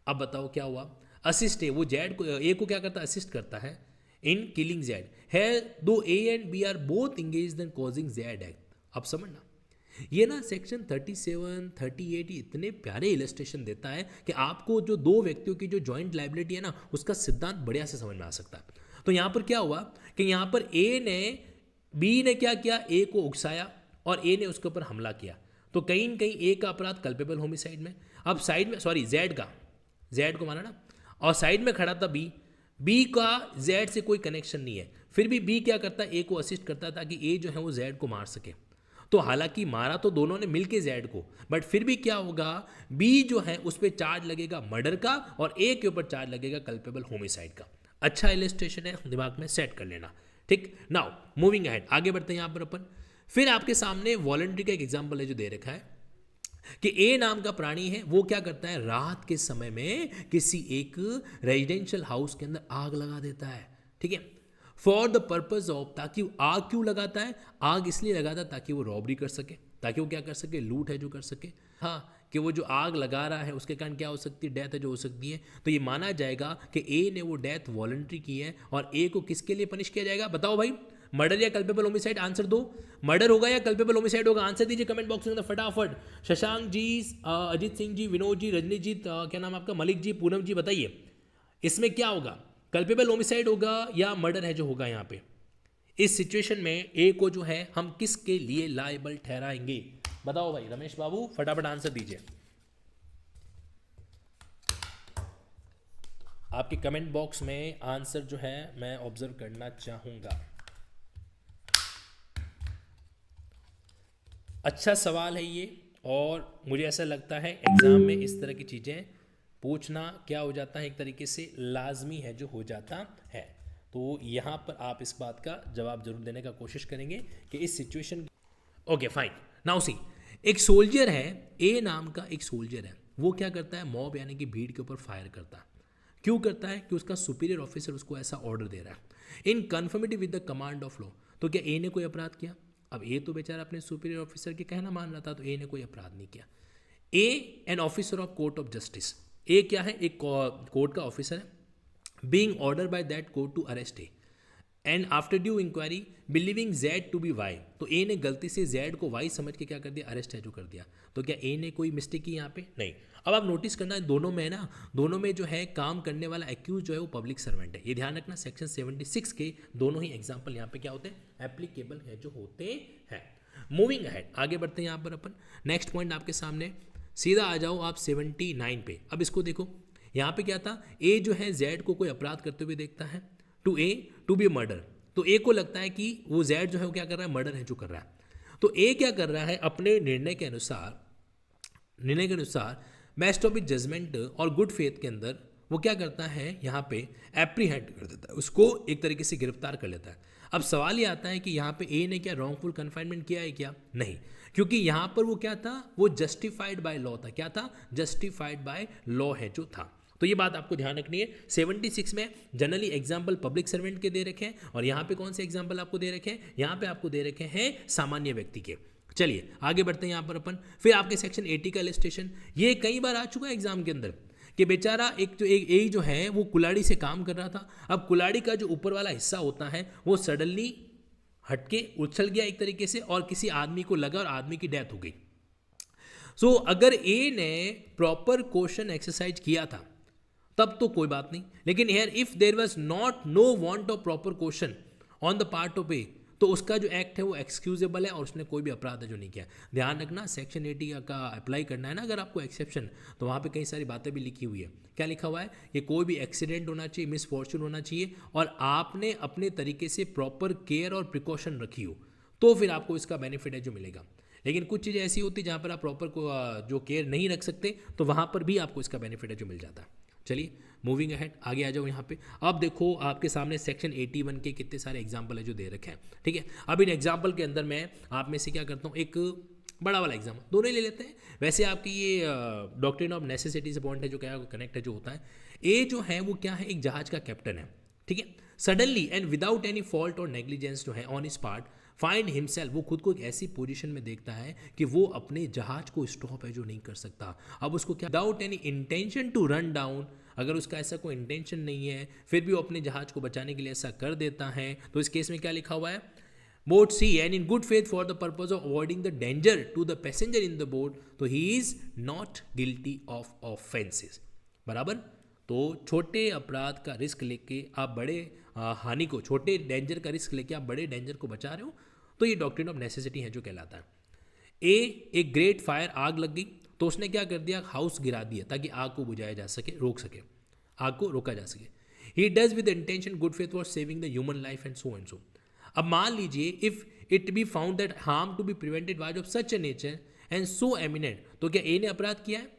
अब बताओ क्या हुआ, असिस्ट है, वो जेड को, ए को क्या करता है, असिस्ट करता है इन किलिंग जेड है, though A and B are both engaged in causing Z act. अब समझना, ये ना सेक्शन 37, 38 इतने प्यारे इलस्ट्रेशन देता है कि आपको जो दो व्यक्तियों की जो जॉइंट लाइबिलिटी है ना, उसका सिद्धांत बढ़िया से समझ में आ सकता है। तो यहाँ पर क्या हुआ कि यहाँ पर बी ने क्या किया, ए को उकसाया और ए ने उसके ऊपर हमला किया। तो कहीं न कहीं ए का अपराध कल्पेबल होमिसाइड में। अब साइड में, सॉरी जेड को माना ना, और साइड में खड़ा था बी का जेड से कोई कनेक्शन नहीं है। फिर भी बी क्या करता है, ए को असिस्ट करता है ताकि ए जो है वो जेड को मार सके। तो हालांकि मारा तो दोनों ने मिलके जेड को, बट फिर भी क्या होगा, बी जो है उस पर चार्ज लगेगा मर्डर का और ए के ऊपर चार्ज लगेगा कल्पेबल होमिसाइड का। अच्छा इलस्ट्रेशन है, दिमाग में सेट कर लेना। ठीक, नाउ मूविंग अहेड, आगे बढ़ते हैं यहाँ पर अपन। फिर आपके सामने वॉलंटरी का एक एग्जाम्पल है जो दे रखा है कि ए नाम का प्राणी है, वो क्या करता है, रात के समय में किसी एक रेजिडेंशियल हाउस के अंदर आग लगा देता है। ठीक है, फॉर द पर्पज ऑफ, ताकि आग क्यों लगाता है, आग इसलिए लगाता है ताकि वो रॉबरी कर सके, ताकि वो क्या कर सके, लूट है जो कर सके। हाँ, कि वो जो आग लगा रहा है उसके कारण क्या हो सकती है, डेथ है जो हो सकती है। तो ये माना जाएगा कि ए ने वो डेथ वॉलंटरी की है और ए को किसके लिए पनिश किया जाएगा, बताओ भाई, मर्डर या कल्पेबल होमिसाइड, आंसर दो। मर्डर होगा या कल्पेबल होमिसाइड होगा, आंसर दीजिए कमेंट बॉक्स में फटाफट। शशांक जी, अजीत सिंह जी, विनोद जी, रजनी जी, क्या नाम आपका, मलिक जी, पूनम जी, बताइए इसमें क्या होगा, कल्पेबल होमिसाइड होगा या मर्डर है जो होगा यहाँ पे। इस सिचुएशन में ए को जो है हम किसके लिए लायबल ठहराएंगे, बताओ भाई, रमेश बाबू फटाफट आंसर दीजिए। आपके कमेंट बॉक्स में आंसर जो है मैं ऑब्जर्व करना चाहूंगा। अच्छा सवाल है ये, और मुझे ऐसा लगता है एग्जाम में इस तरह की चीजें पूछना क्या हो जाता है, एक तरीके से लाजमी है जो हो जाता है। तो यहाँ पर आप इस बात का जवाब जरूर देने का कोशिश करेंगे कि इस situation. Okay fine, now see, एक सोल्जर है, ए नाम का एक सोल्जर है, वो क्या करता है, मॉब यानी कि भीड़ के ऊपर फायर करता है। क्यों करता है, कि उसका सुपीरियर ऑफिसर उसको ऐसा ऑर्डर दे रहा है इन conformity with the command of law. तो क्या ए ने कोई अपराध किया, अब ए तो बेचारा अपने सुपीरियर ऑफिसर के कहना मान रहा था, तो ए ने कोई अपराध नहीं किया। A an officer of court of justice, A क्या है, एक कोर्ट का ऑफिसर है, being order by that court to arrest A and after due inquiry believing Z to be Y. तो ए ने गलती से जेड को वाई समझ के क्या कर दिया, अरेस्ट है जो कर दिया। तो क्या ए ने कोई मिस्टेक की यहाँ पे, नहीं। अब आप नोटिस करना, दोनों में ना, दोनों में जो है काम करने वाला एक्यूज जो है वो पब्लिक सर्वेंट है, ये ध्यान रखना। सेक्शन 76 के दोनों ही एग्जाम्पल यहाँ पे क्या होते हैं, एप्लीकेबल है जो होते हैं। मूविंग अहेड, आगे बढ़ते हैं यहाँ पर अपन। नेक्स्ट पॉइंट आपके सामने, सीधा आ जाओ आप 79 पे। अब इसको देखो, यहाँ पे क्या था, ए जो है जेड को कोई अपराध करते हुए देखता है, to A to B murder. तो ए को लगता है कि वो जेड जो है वो क्या कर रहा है, मर्डर है जो कर रहा है। तो ए क्या कर रहा है, अपने निर्णय के अनुसार बेस्ट ऑफ इट जजमेंट और गुड फेथ के अंदर वो क्या करता है, यहाँ पे एप्रीहेंड कर देता है, उसको एक तरीके से गिरफ्तार कर लेता है। अब सवाल ये आता है कि यहाँ पे ए ने क्या रॉन्गफुल कन्फाइनमेंट किया है क्या, नहीं, क्योंकि यहाँ पर वो क्या था, वो जस्टिफाइड बाय लॉ था। क्या था, जस्टिफाइड बाय लॉ है जो था। तो ये बात आपको ध्यान रखनी है। 76 में जनरली एग्जाम्पल पब्लिक सर्वेंट के दे रखे हैं, और यहाँ पे कौन से एग्जाम्पल आपको दे रखे हैं, यहाँ पे आपको दे रखे हैं सामान्य व्यक्ति के। चलिए आगे बढ़ते हैं यहाँ पर अपन। फिर आपके सेक्शन 80 का इलस्ट्रेशन, ये कई बार आ चुका है एग्जाम के अंदर कि बेचारा एक जो है वो कुल्हाड़ी से काम कर रहा था। अब कुल्हाड़ी का जो ऊपर वाला हिस्सा होता है वो सडनली हटके उछल गया एक तरीके से, और किसी आदमी को लगा और आदमी की डेथ हो गई। सो अगर ए ने प्रॉपर क्वेश्चन एक्सरसाइज किया था तब तो कोई बात नहीं, लेकिन here if there was not no want of proper question on the part of A, तो उसका जो एक्ट है वो एक्सक्यूजेबल है और उसने कोई भी अपराध है जो नहीं किया। ध्यान रखना, सेक्शन 80 का अप्लाई करना है ना अगर आपको एक्सेप्शन, तो वहाँ पे कई सारी बातें भी लिखी हुई है। क्या लिखा हुआ है कि कोई भी एक्सीडेंट होना चाहिए, मिसफॉर्चून होना चाहिए, और आपने अपने तरीके से प्रॉपर केयर और प्रिकॉशन रखी हो, तो फिर आपको इसका बेनिफिट है जो मिलेगा। लेकिन कुछ चीज़ें ऐसी होती है जहाँ पर आप प्रॉपर जो केयर नहीं रख सकते, तो वहाँ पर भी आपको इसका बेनिफिट है जो मिल जाता है। चलिए मूविंग अहेड, आगे आ जाओ यहाँ पे। अब देखो आपके सामने सेक्शन 81 के कितने सारे एग्जाम्पल है जो दे रखे हैं। ठीक है, अब इन एग्जाम्पल के अंदर मैं आप में से क्या करता हूँ, एक बड़ा वाला एग्जाम्पल, दोनों ही ले लेते हैं। वैसे आपकी ये डॉक्ट्रिन ऑफ नेसेसिटी से पॉइंट है जो क्या कनेक्ट है जो होता है। ए जो है वो क्या है, एक जहाज का कैप्टन है। ठीक है, suddenly and without any fault और नेग्लिजेंस जो है on his part find himself, वो खुद को एक ऐसी पोजीशन में देखता है कि वो अपने जहाज को स्टॉप है जो नहीं कर सकता। अब उसको क्या, without any intention to run down, अगर उसका ऐसा कोई इंटेंशन नहीं है फिर भी वो अपने जहाज को बचाने के लिए ऐसा कर देता है। तो इस केस में क्या लिखा हुआ है, boat C and in good faith for the purpose of avoiding the danger to the passenger in the boat, तो he is not guilty of offences. बराबर, तो छोटे अपराध का रिस्क लेके आप बड़े हानि को, छोटे डेंजर का रिस्क लेके आप बड़े डेंजर को बचा रहे हो, तो ये डॉक्ट्रिन ऑफ नेसेसिटी है जो कहलाता है। एक ग्रेट फायर, आग लग गई, तो उसने क्या कर दिया, हाउस गिरा दिया ताकि आग को बुझाया जा सके, रोक सके, आग को रोका जा सके। He does with intention good faith for saving the human life and so. अब मान लीजिए if it be found that harm to be prevented was of such a nature and so eminent, तो क्या ए ने अपराध किया है?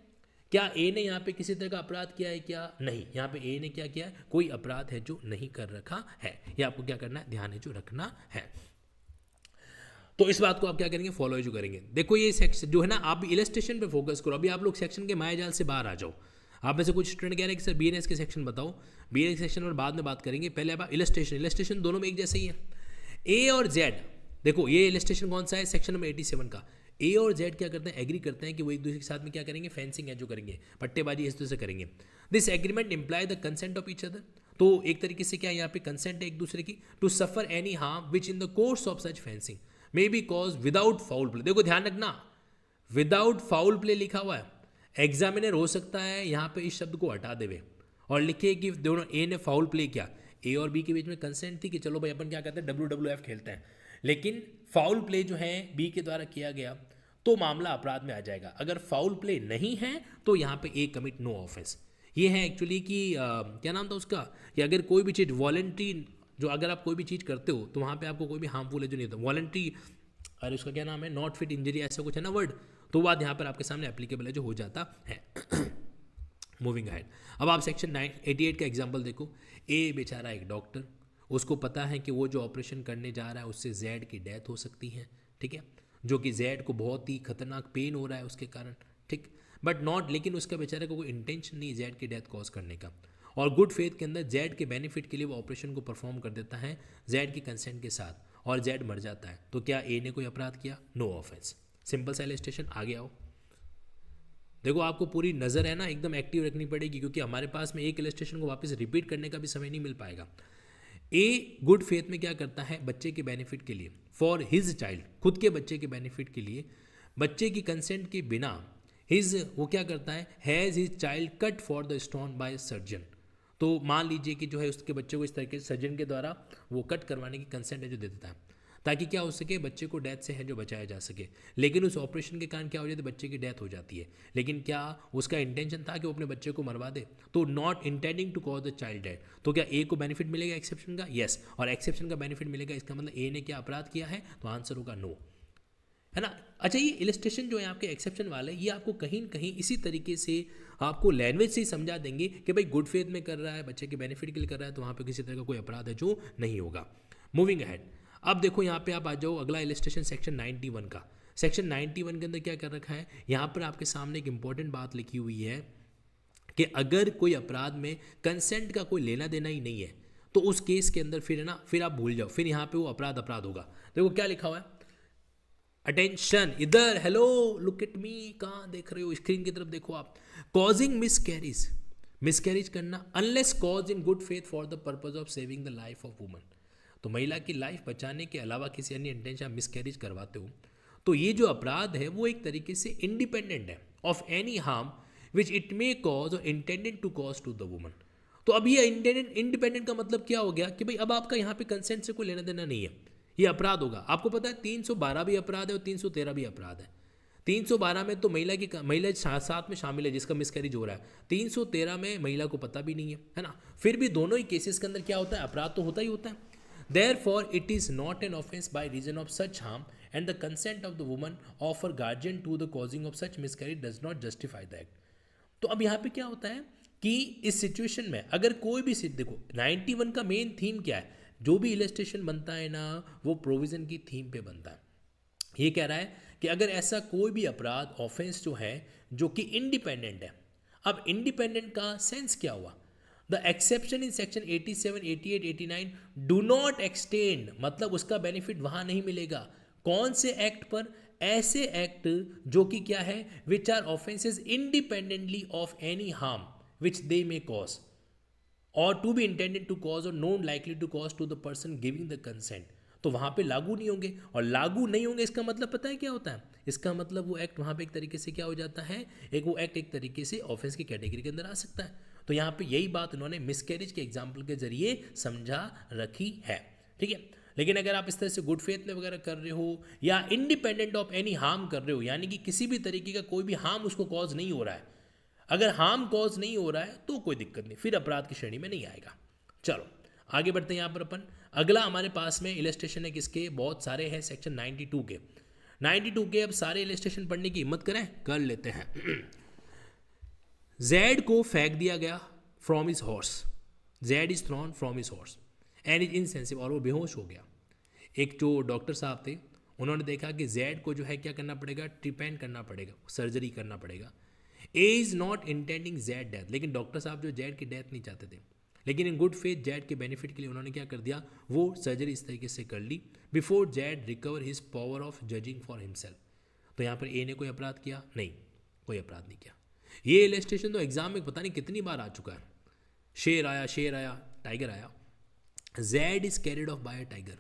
क्या ए ने यहाँ पे किसी तरह का अपराध किया है? क्या नहीं, यहाँ पे ए ने क्या किया है? कोई अपराध है जो नहीं कर रखा है। ये आपको क्या करना है, ध्यान है जो रखना है। तो इस बात को आप क्या करेंगे, फॉलो जो करेंगे। देखो ये सेक्शन जो है ना, आप इलस्ट्रेशन पे फोकस करो। अभी आप लोग सेक्शन के मायाजाल से बाहर आ जाओ। आप में से कुछ स्टूडेंट कह रहे हैं कि सर बीएनएस के सेक्शन बताओ, बीएनएस सेक्शन और बाद में बात करेंगे, पहले आप इलस्ट्रेशन दोनों में एक जैसे ही है। ए और जेड, देखो ये इलस्ट्रेशन कौन सा है, सेक्शन नंबर 87 का। ए और जेड क्या करते हैं, एग्री करते हैं कि वो एक दूसरे के साथ में क्या करेंगे, फेंसिंग है जो करेंगे, पट्टेबाजी इस तरह से करेंगे। This agreement imply the consent of each other, तो एक तरीके से क्या यहाँ पे कंसेंट है एक दूसरे की, to suffer any harm which in the course of such fencing may be cause without foul play. देखो ध्यान रखना, विदाउट फाउल प्ले लिखा हुआ है। एग्जामिनर हो सकता है यहाँ पे इस शब्द को हटा देवे और लिखे कि दोनों ए ने फाउल प्ले किया, ए और बी के बीच में कंसेंट थी कि चलो भाई अपन क्या कहते हैं WWF खेलते हैं, लेकिन फाउल प्ले जो है बी के द्वारा किया गया तो मामला अपराध में आ जाएगा। अगर फाउल प्ले नहीं है तो यहाँ पे ए कमिट नो ऑफेंस। ये है एक्चुअली कि क्या नाम था उसका, कि अगर कोई भी चीज़ वॉलेंट्री, जो अगर आप कोई भी चीज़ करते हो तो वहाँ पे आपको कोई भी हार्मफुल है जो नहीं होता, वॉलेंट्री, अरे उसका क्या नाम है, नॉट फिट इंजरी ऐसा कुछ है ना वर्ड, तो बात यहाँ पर आपके सामने एप्लीकेबल है जो हो जाता है। मूविंग अहेड, अब आप सेक्शन 88 का एग्जाम्पल देखो। ए बेचारा एक डॉक्टर, उसको पता है कि वो जो ऑपरेशन करने जा रहा है उससे जेड की डेथ हो सकती है, ठीक है, जो कि जेड को बहुत ही खतरनाक पेन हो रहा है उसके कारण, ठीक, बट नॉट, लेकिन उसका बेचारे को कोई इंटेंशन नहीं जेड की डेथ कॉज करने का, और गुड फेथ के अंदर जेड के बेनिफिट के लिए वो ऑपरेशन को परफॉर्म कर देता है जेड की कंसेंट के साथ, और जेड मर जाता है, तो क्या ए ने कोई अपराध किया? No offence. सिंपल सा इलस्ट्रेशन, आगे आओ। देखो आपको पूरी नज़र है ना एकदम एक्टिव रखनी पड़ेगी, क्योंकि हमारे पास में एक इलस्ट्रेशन को वापस रिपीट करने का भी समय नहीं मिल पाएगा। ए गुड फेथ में क्या करता है, बच्चे के बेनिफिट के लिए, फॉर हिज चाइल्ड, खुद के बच्चे के बेनिफिट के लिए, बच्चे की कंसेंट के बिना हिज, वो क्या करता है, has his child cut for the stone by surgeon. तो मान लीजिए कि जो है उसके बच्चे को इस तरीके से सर्जन के द्वारा वो कट करवाने की कंसेंट है जो दे देता है, ताकि क्या हो सके, बच्चे को डेथ से है जो बचाया जा सके। लेकिन उस ऑपरेशन के कारण क्या हो जाता है, बच्चे की डेथ हो जाती है, लेकिन क्या उसका इंटेंशन था कि वो अपने बच्चे को मरवा दे? तो not intending to cause the child death, तो क्या ए को बेनिफिट मिलेगा एक्सेप्शन का? यस, और एक्सेप्शन का बेनिफिट मिलेगा, इसका मतलब ए ने क्या अपराध किया है? तो आंसर होगा नो, है ना। अच्छा, ये इलस्ट्रेशन जो है आपके एक्सेप्शन वाला है, ये आपको कहीं न कहीं इसी तरीके से आपको लैंग्वेज से ही समझा देंगे कि भाई गुड फेथ में कर रहा है, बच्चे के बेनिफिट के लिए कर रहा है, तो वहाँ पे किसी तरह का कोई अपराध है जो नहीं होगा। मूविंग अहेड, अब देखो यहाँ पे आप आ जाओ अगला इलस्ट्रेशन सेक्शन 91 का। सेक्शन 91 के अंदर क्या कर रखा है, यहाँ पर आपके सामने एक इंपॉर्टेंट बात लिखी हुई है कि अगर कोई अपराध में कंसेंट का कोई लेना देना ही नहीं है तो उस केस के अंदर फिर है ना, फिर आप भूल जाओ, फिर यहाँ पे वो अपराध होगा। देखो क्या लिखा हुआ है, अटेंशन, इधर, हेलो, लुक एट मी, कहाँ देख रहे हो, स्क्रीन की तरफ देखो आप। कॉजिंग मिसकैरेज करना, unless cause in good faith for the purpose of saving the life of woman, तो महिला की लाइफ बचाने के अलावा किसी अन्य इंटेंशन मिसकैरेज करवाते हो, तो ये जो अपराध है वो एक तरीके से इंडिपेंडेंट है of any harm which it may cause और intended to cause to the woman. तो अब ये इंडिपेंडेंट का मतलब क्या हो गया कि भाई अब आपका यहाँ पे कंसेंट से कोई लेना देना नहीं है, ये अपराध होगा। आपको पता है 312 भी अपराध है और 313 भी अपराध है। 312 में तो महिला साथ में शामिल है जिसका मिसकैरेज हो रहा है, 313 में महिला को पता भी नहीं है ना। फिर भी दोनों ही केसेस के अंदर क्या होता है, अपराध तो होता ही होता है। Therefore, it is not an offence by reason of such harm, and the consent of the woman of her guardian to the causing of such miscarriage does not justify the act. तो अब यहाँ पे क्या होता है कि इस situation में अगर कोई भी देखो 91 का मेन थीम क्या है, जो भी इलस्ट्रेशन बनता है ना वो प्रोविजन की थीम पे बनता है। ये कह रहा है कि अगर ऐसा कोई भी अपराध ऑफेंस जो है जो कि इंडिपेंडेंट है, अब इंडिपेंडेंट का सेंस क्या हुआ, the exception in section 87, 88, 89 do not extend, मतलब उसका बेनिफिट वहां नहीं मिलेगा। कौन से एक्ट पर? ऐसे एक्ट जो कि क्या है, which are offences independently of any harm which they may cause और to be intended to cause और known likely to cause to the person giving the consent, तो वहाँ पे लागू नहीं होंगे। और लागू नहीं होंगे इसका मतलब पता है क्या होता है, इसका मतलब वो एक्ट वहाँ पे एक तरीके से क्या हो जाता है, वो एक्ट एक तरीके से ऑफेंस की कैटेगरी के अंदर आ सकता है। तो यहाँ पे यही बात उन्होंने मिसकैरेज के एग्जाम्पल के जरिए समझा रखी है, ठीक है। लेकिन अगर आप इस तरह से गुड फेथ में वगैरह कर रहे हो या इंडिपेंडेंट ऑफ एनी हार्म कर रहे हो, यानी कि किसी भी तरीके का कोई भी हार्म उसको कॉज नहीं हो रहा है, अगर हार्म कॉज नहीं हो रहा है तो कोई दिक्कत नहीं, फिर अपराध की श्रेणी में नहीं आएगा। चलो आगे बढ़ते हैं यहाँ पर अपन। अगला हमारे पास में इलस्ट्रेशन है किसके, बहुत सारे हैं, सेक्शन 92 के। 92 के अब सारे इलस्ट्रेशन पढ़ने की हिम्मत करें, कर लेते हैं। जेड को फेंक दिया गया from his horse, Z is throne from his horse and is insensitive, और वो बेहोश हो गया। एक जो डॉक्टर साहब थे उन्होंने देखा कि जेड को जो है क्या करना पड़ेगा, ट्रीटमेंट करना पड़ेगा, सर्जरी करना पड़ेगा। A is not intending Z death, लेकिन डॉक्टर साहब जो जेड की डेथ नहीं चाहते थे, लेकिन इन गुड फेथ जेड के बेनिफिट के लिए उन्होंने क्या कर दिया, वो सर्जरी इस तरीके से कर ली before Z recover his power of judging for himself. तो यहाँ पर ए ने कोई अपराध किया नहीं, कोई अपराध नहीं किया। ये इलस्ट्रेशन तो एग्जाम में पता नहीं कितनी बार आ चुका है। शेर आया, टाइगर आया, Z is carried off by a tiger,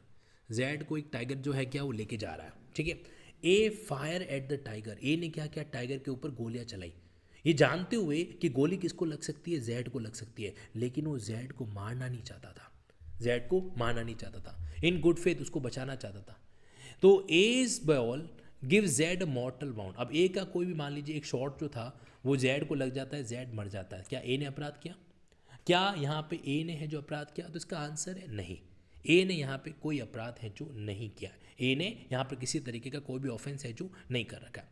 Z को एक टाइगर जो है क्या वो लेके जा रहा है, ठीक है। ए फायर एट द टाइगर, ए ने क्या किया, टाइगर के ऊपर गोलियां चलाई, ये जानते हुए कि गोली किसको लग सकती है, जेड को लग सकती है, लेकिन वो जेड को मारना नहीं चाहता था, जेड को मारना नहीं चाहता था, इन गुड फेथ उसको बचाना चाहता था। तो एज बॉल गिव जेड अ मॉर्टल बाउंड। अब ए का कोई भी मान लीजिए एक शॉट जो था वो जेड को लग जाता है, जेड मर जाता है। क्या ए ने अपराध किया? क्या यहाँ पे ए ने है जो अपराध किया? तो इसका आंसर है नहीं, ए ने यहाँ पे कोई अपराध है जो नहीं किया, ए ने यहाँ पर किसी तरीके का कोई भी ऑफेंस है जो नहीं कर रखा।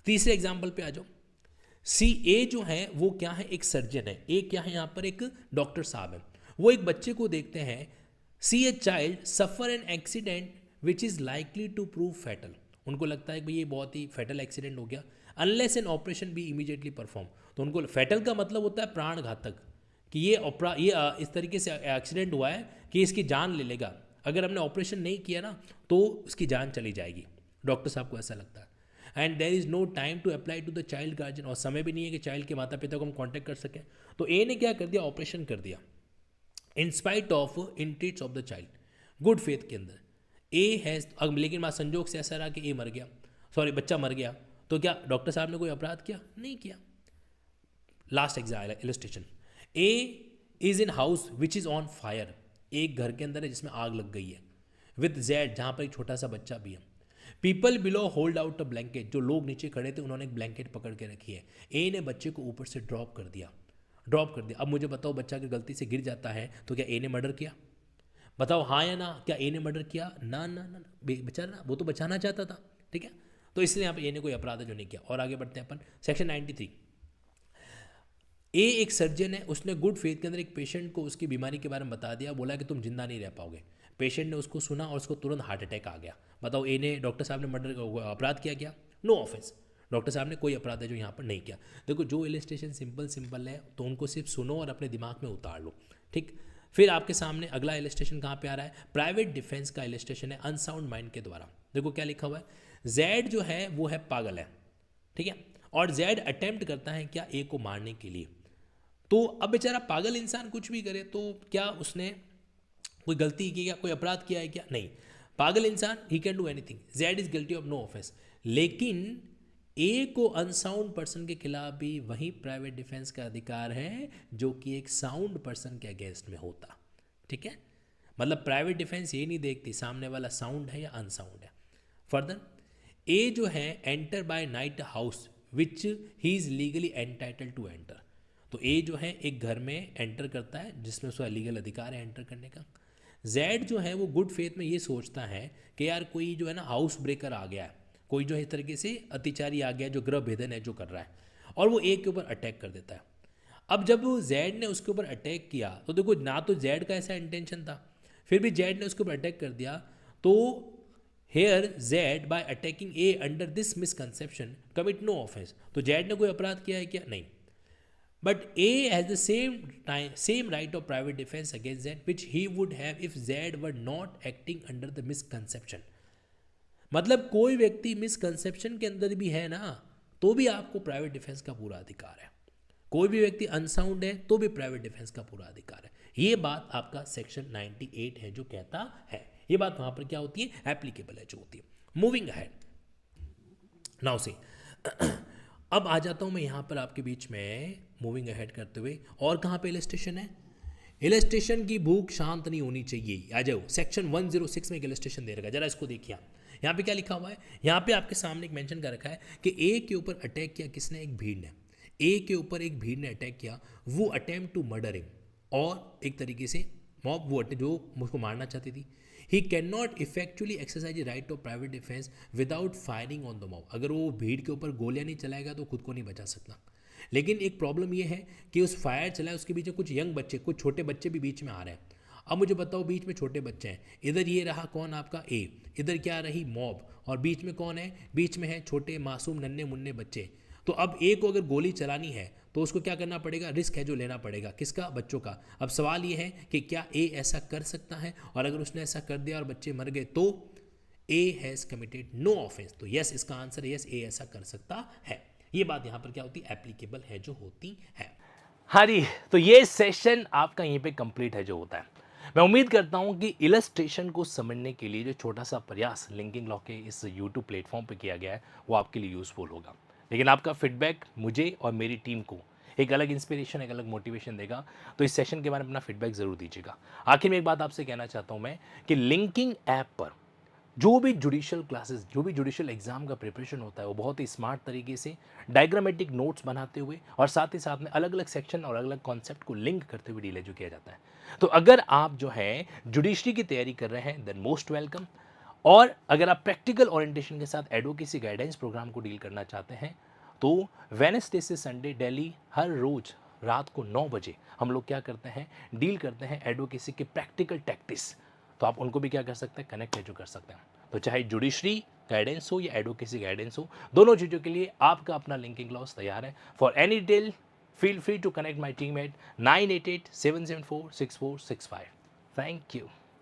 तीसरे एग्जाम्पल पे आ जाओ। सी ए जो है वो क्या है, एक सर्जन है, ए क्या है यहाँ पर एक डॉक्टर साहब है। वो एक बच्चे को देखते हैं, see a child suffer an accident which is likely to prove fatal. उनको लगता है कि भाई ये बहुत ही फैटल एक्सीडेंट हो गया, unless an operation be immediately perform. तो उनको फैटल का मतलब होता है प्राण घातक, कि ये इस तरीके से एक्सीडेंट हुआ है कि इसकी जान ले लेगा, अगर हमने ऑपरेशन नहीं किया ना तो उसकी जान चली जाएगी, डॉक्टर साहब को ऐसा लगता है। And there is no time to apply to the child guardian, और समय भी नहीं है कि चाइल्ड के माता पिता को हम कांटेक्ट कर सकें। तो ए ने क्या कर दिया, ऑपरेशन कर दिया in spite of interest of the child, good faith के अंदर। ए हैज़, अब लेकिन वहाँ संजोग से ऐसा रहा कि ए मर गया, सॉरी बच्चा मर गया, तो क्या डॉक्टर साहब ने कोई अपराध किया? नहीं किया। Last example illustration, A is in house which is on fire, एक घर के अंदर है जिसमें आग लग गई है, विद जेड जहाँ पर एक छोटा सा बच्चा भी है। People below hold out a blanket, जो लोग नीचे खड़े थे उन्होंने एक ब्लैंकेट पकड़ के रखी है। ए ने बच्चे को ऊपर से ड्रॉप कर दिया। अब मुझे बताओ, बच्चा अगर गलती से गिर जाता है तो क्या ए ने मर्डर किया? बताओ हाँ या ना, क्या ए ने मर्डर किया? ना ना ना, बेचारा वो तो बचाना चाहता था, ठीक है। तो इसलिए यहाँ पे ए ने कोई अपराध जो नहीं किया। और आगे बढ़ते हैं अपन सेक्शन 93। ए एक सर्जन है, उसने गुड फेथ के अंदर एक पेशेंट को उसकी बीमारी के बारे में बता दिया, बोला कि तुम जिंदा नहीं रह पाओगे। पेशेंट ने उसको सुना और उसको तुरंत हार्ट अटैक आ गया। बताओ ए ने, डॉक्टर साहब ने मर्डर अपराध किया क्या? नो ऑफेंस, डॉक्टर साहब ने कोई अपराध है जो यहाँ पर नहीं किया। देखो जो इलस्ट्रेशन सिंपल है तो उनको सिर्फ सुनो और अपने दिमाग में उतार लो, ठीक। फिर आपके सामने अगला इलस्ट्रेशन कहाँ पे आ रहा है, प्राइवेट डिफेंस का इलस्ट्रेशन है अनसाउंड माइंड के द्वारा। देखो क्या लिखा हुआ है, जेड जो है वो है पागल है, ठीक है, और जेड अटेम्प्ट करता है क्या, ए को मारने के लिए। तो अब बेचारा पागल इंसान कुछ भी करे तो क्या उसने कोई गलती की, क्या कोई अपराध किया है क्या? नहीं, पागल इंसान ही can do anything, Z is guilty of no offence. लेकिन ए को अनसाउंड पर्सन के खिलाफ भी वही प्राइवेट डिफेंस का अधिकार है जो कि एक साउंड पर्सन के अगेंस्ट में होता, ठीक है। मतलब प्राइवेट डिफेंस ये नहीं देखती सामने वाला साउंड है या अनसाउंड है। फर्दर, ए जो है enter by night house which he is legally entitled to enter. तो ए जो है एक घर में एंटर करता है जिसमें उसका लीगल अधिकार है एंटर करने का। जेड जो है वो गुड फेथ में ये सोचता है कि यार कोई जो है ना हाउस ब्रेकर आ गया है, कोई जो है इस तरीके से अतिचारी आ गया जो गृह भेदन है जो कर रहा है, और वो ए के ऊपर अटैक कर देता है। अब जब जेड ने उसके ऊपर अटैक किया तो देखो ना तो जेड का ऐसा इंटेंशन था, फिर भी जेड ने उसके ऊपर अटैक कर दिया। तो here Z by attacking A under this misconception commit no offence. तो जेड ने कोई अपराध किया है क्या? नहीं। But A has the same right of private defense against Z which he would have if Z were not acting under the misconception. मतलब कोई व्यक्ति मिसकंसेप्शन के अंदर भी है ना तो भी आपको प्राइवेट डिफेंस का पूरा अधिकार है। कोई भी व्यक्ति अनसाउंड है तो भी प्राइवेट डिफेंस का पूरा अधिकार है। ये बात आपका सेक्शन 98 है जो कहता है, ये बात वहां पर क्या होती है, एप्लीकेबल है जो होती है। मूविंग अहेड नाउ सी, अब आ जाता हूँ मैं यहाँ पर आपके बीच में मूविंग अहेड करते हुए। और कहाँ पे इलस्ट्रेशन है, इलस्ट्रेशन की भूख शांत नहीं होनी चाहिए। आ जाओ सेक्शन 106 में एक इलस्ट्रेशन दे रखा है, जरा इसको देखिए। यहाँ पे क्या लिखा हुआ है, यहाँ पे आपके सामने एक मेंशन कर रखा है कि ए के ऊपर अटैक किया किसने, एक भीड़ ने। ए के ऊपर एक भीड़ ने अटैक किया, वो अटेम्प्ट टू मर्डर हिम, और एक तरीके से मॉब वो जो मुझको मारना चाहती थी। He can not effectually exercise right of private defence without firing on the mob. अगर वो भीड़ के ऊपर गोलियां नहीं चलाएगा तो खुद को नहीं बचा सकता। लेकिन एक प्रॉब्लम ये है कि उस फायर चलाए उसके बीच में कुछ यंग बच्चे, कुछ छोटे बच्चे भी बीच में आ रहे हैं। अब मुझे बताओ, बीच में छोटे बच्चे हैं, इधर ये रहा कौन आपका ए, इधर क्या रही मॉब, और बीच में कौन है, बीच में है छोटे मासूम नन्हे मुन्ने बच्चे। तो अब ए को अगर गोली चलानी है तो उसको क्या करना पड़ेगा, रिस्क है जो लेना पड़ेगा, किसका, बच्चों का। अब सवाल ये है कि क्या ए ऐसा कर सकता है, और अगर उसने ऐसा कर दिया और बच्चे मर गए तो A has committed no offence. तो यस, इसका आंसर है यस, ए ऐसा कर सकता है। ये बात यहाँ पर क्या होती है, एप्लीकेबल है जो होती है। हाँ जी, तो ये सेशन आपका यहीं पे कंप्लीट है जो होता है। मैं उम्मीद करता हूँ कि इलस्ट्रेशन को समझने के लिए जो छोटा सा प्रयास लिंकिंग लॉ के इस यूट्यूब प्लेटफॉर्म पे किया गया है वो आपके लिए यूज़फुल होगा। लेकिन आपका फीडबैक मुझे और मेरी टीम को एक अलग इंस्पिरेशन, एक अलग मोटिवेशन देगा। तो इस सेशन के बारे में अपना फीडबैक ज़रूर दीजिएगा। आखिर में एक बात आपसे कहना चाहता हूँ मैं कि लिंकिंग ऐप पर जो भी जुडिशियल क्लासेस, जो भी जुडिशियल एग्जाम का प्रिपरेशन होता है वो बहुत ही स्मार्ट तरीके से डायग्रामेटिक नोट्स बनाते हुए और साथ ही साथ में अलग अलग सेक्शन और अलग अलग कॉन्सेप्ट को लिंक करते हुए डील जो किया जाता है। तो अगर आप जो है जुडिशरी की तैयारी कर रहे हैं देन मोस्ट वेलकम। और अगर आप प्रैक्टिकल ओरिएंटेशन के साथ एडवोकेसी गाइडेंस प्रोग्राम को डील करना चाहते हैं तो वेडनेसडे से संडे डेली हर रोज रात को 9 बजे हम लोग क्या करते हैं, डील करते हैं एडवोकेसी के प्रैक्टिकल टैक्टिक्स। तो आप उनको भी क्या कर सकते हैं, कनेक्ट है जो कर सकते हैं। तो चाहे जुडिशरी गाइडेंस हो या एडवोकेसी गाइडेंस हो, दोनों चीज़ों के लिए आपका अपना लिंकिंग लॉस तैयार है। For any detail feel free to connect my team at 9887746465। Thank you.